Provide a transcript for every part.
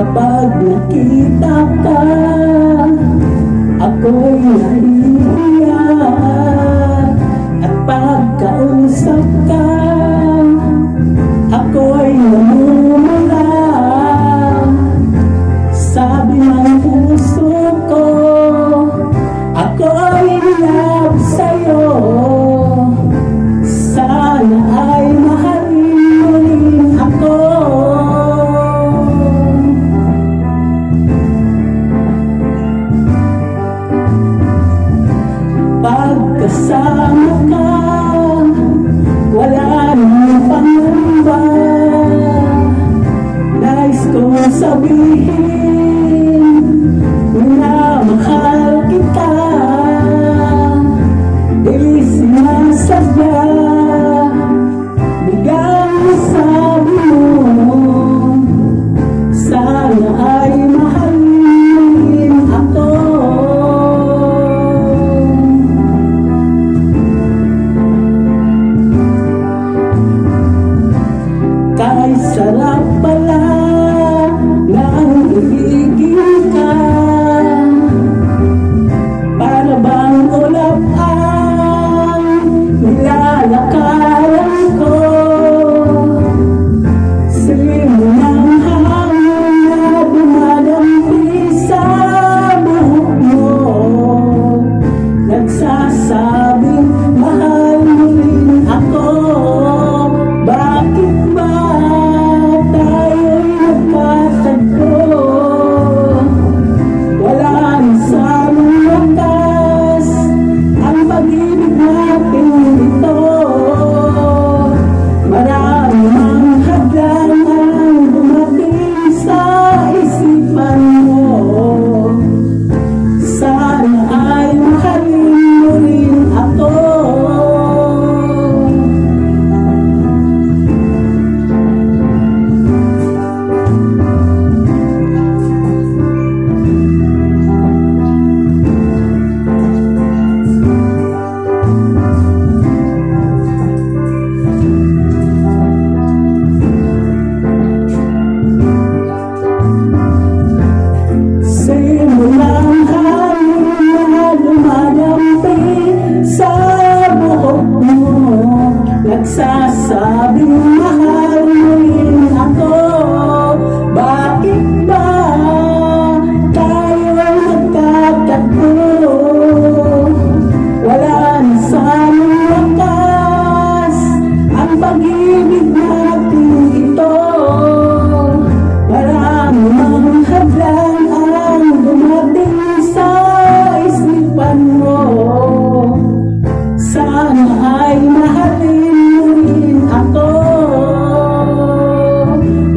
Kapag nakita ka, ako'y nahihiyak. At pagkausap ka, ako'y namumula. Sabi ng puso ko, ako'y love sa'yo. Sana ay mahalin mo rin ako. Pagkasama ka, wala nang pangamba. Nais kong sabihin, minamahal kita. Di sinasadya, biglang sabi mo, sana ay mahalin ako. Kay sarap pala nang ibigin ka. Para bang ulap ang nilalakaran ko. Silim ng hangin na dumadampi sa buhok mo. Nagsasabing mahal mo rin ako. Bakit ba tayo'y nagkatagpo? Wala na sanang wakas ang pag-ibig natin ito. Marami mang hadlang ang dumating sa isipan mo. Sana ay mahalin mo rin ako. Simulang hangin na dumadampi sa buhok mo. Nagsasabing mahal mo rin ako. Bakit ba tayo nagkatagpo? Wala na sanang wakas ang pag-ibig natin ito. Marami mang hadlang ang dumating sa isipan mo. Sana ay mahalin mo rin ako.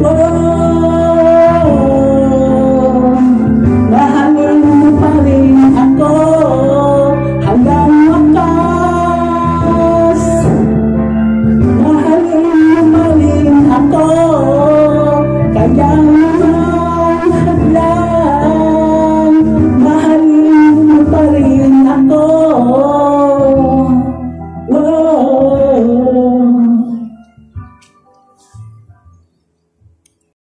Oh, mahalin mo pa rin ako hanggang wakas. Mahalin mo pa rin ako, kaya